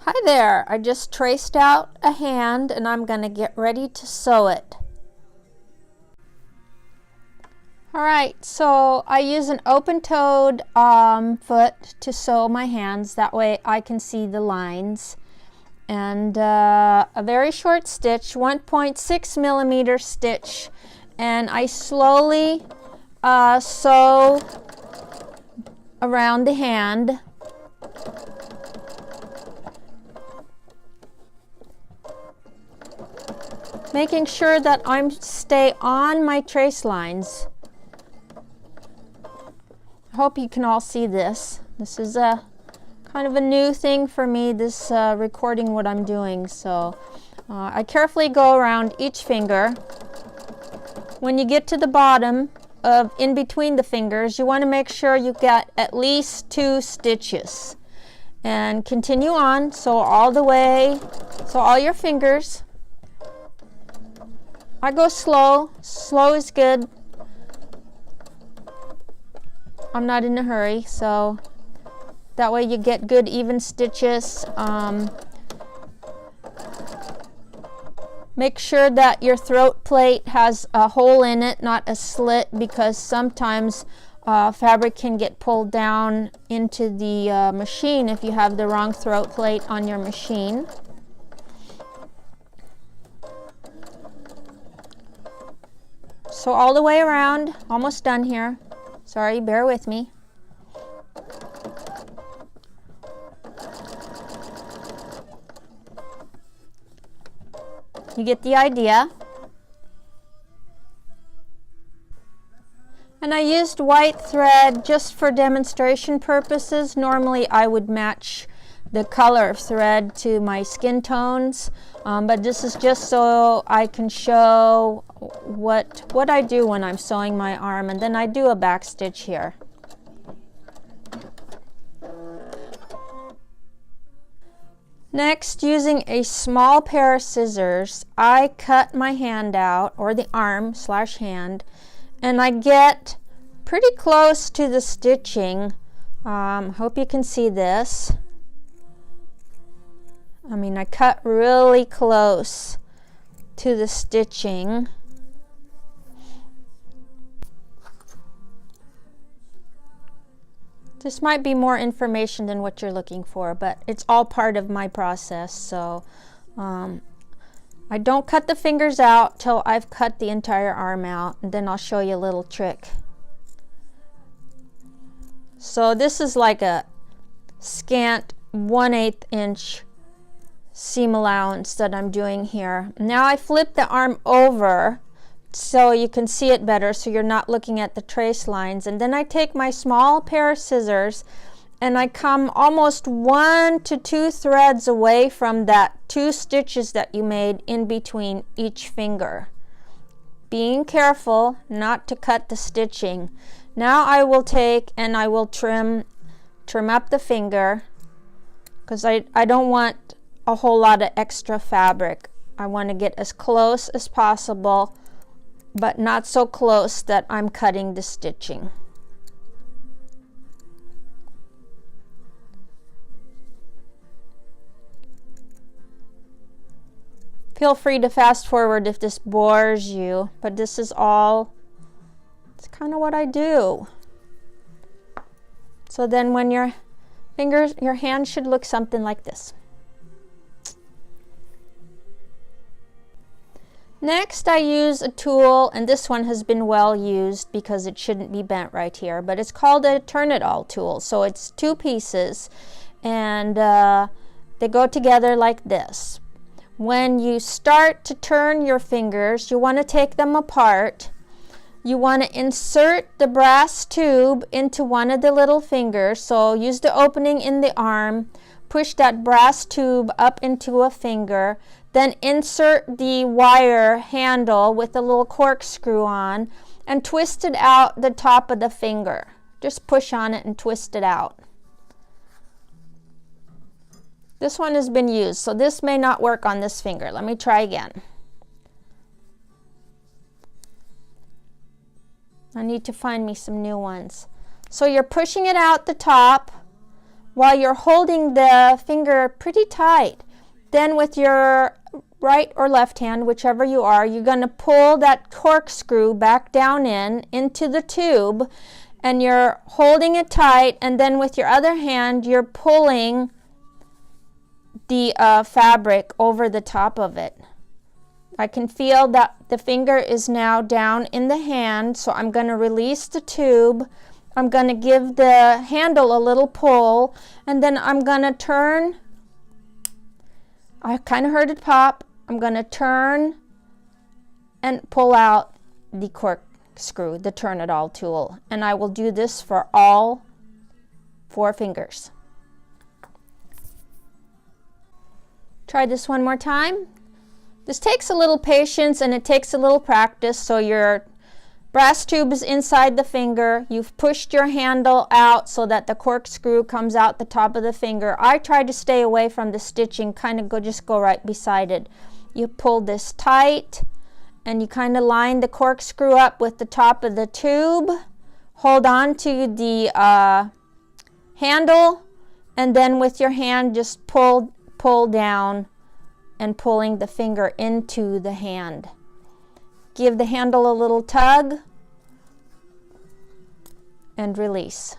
Hi there, I just traced out a hand and I'm going to get ready to sew it. Alright, so I use an open-toed foot to sew my hands, that way I can see the lines. And a very short stitch, 1.6 millimeter stitch, and I slowly sew around the hand. Making sure that I stay on my trace lines. I hope you can all see this. This is a kind of a new thing for me, this recording what I'm doing. So I carefully go around each finger. When you get to the bottom of in between the fingers, you want to make sure you get at least 2 stitches. And continue on, so all the way, so all your fingers. I go slow. Slow is good. I'm not in a hurry, so that way you get good even stitches. Make sure that your throat plate has a hole in it, not a slit, because sometimes fabric can get pulled down into the machine if you have the wrong throat plate on your machine. So all the way around, almost done here. Sorry, bear with me. You get the idea. And I used white thread just for demonstration purposes. Normally I would match the color of thread to my skin tones, but this is just so I can show what I do when I'm sewing my arm, and then I do a back stitch here. Next, using a small pair of scissors, I cut my hand out, or the arm / hand, and I get pretty close to the stitching. Hope you can see this. I mean, I cut really close to the stitching. This might be more information than what you're looking for, but it's all part of my process. So I don't cut the fingers out till I've cut the entire arm out, and then I'll show you a little trick. So this is like a scant 1/8 inch seam allowance that I'm doing here. Now I flip the arm over so you can see it better, so you're not looking at the trace lines, and then I take my small pair of scissors and I come almost 1 to 2 threads away from that 2 stitches that you made in between each finger, being careful not to cut the stitching. Now I will take and I will trim up the finger, because I don't want a whole lot of extra fabric. I want to get as close as possible, but not so close that I'm cutting the stitching. Feel free to fast forward if this bores you, but this is all, it's kind of what I do. So then when your hand should look something like this. Next, I use a tool, and this one has been well used because it shouldn't be bent right here, but it's called a Turn-It-All tool. So it's 2 pieces, and they go together like this. When you start to turn your fingers, you want to take them apart. You want to insert the brass tube into one of the little fingers. So use the opening in the arm, push that brass tube up into a finger, then insert the wire handle with a little corkscrew on and twist it out the top of the finger. Just push on it and twist it out. This one has been used, so this may not work on this finger. Let me try again. I need to find me some new ones. So you're pushing it out the top, while you're holding the finger pretty tight. Then with your right or left hand, whichever you are, you're going to pull that corkscrew back down into the tube, and you're holding it tight, and then with your other hand you're pulling the fabric over the top of it. I can feel that the finger is now down in the hand, so I'm going to release the tube. I'm going to give the handle a little pull, and then I'm going to turn. I kind of heard it pop. I'm going to turn and pull out the corkscrew, the Turn It All tool, and I will do this for all 4 fingers. Try this one more time. This takes a little patience and it takes a little practice. So your brass tube is inside the finger. You've pushed your handle out so that the corkscrew comes out the top of the finger. I try to stay away from the stitching, kind of just go right beside it. You pull this tight and you kind of line the corkscrew up with the top of the tube. Hold on to the handle, and then with your hand just pull down and pulling the finger into the hand. Give the handle a little tug and release.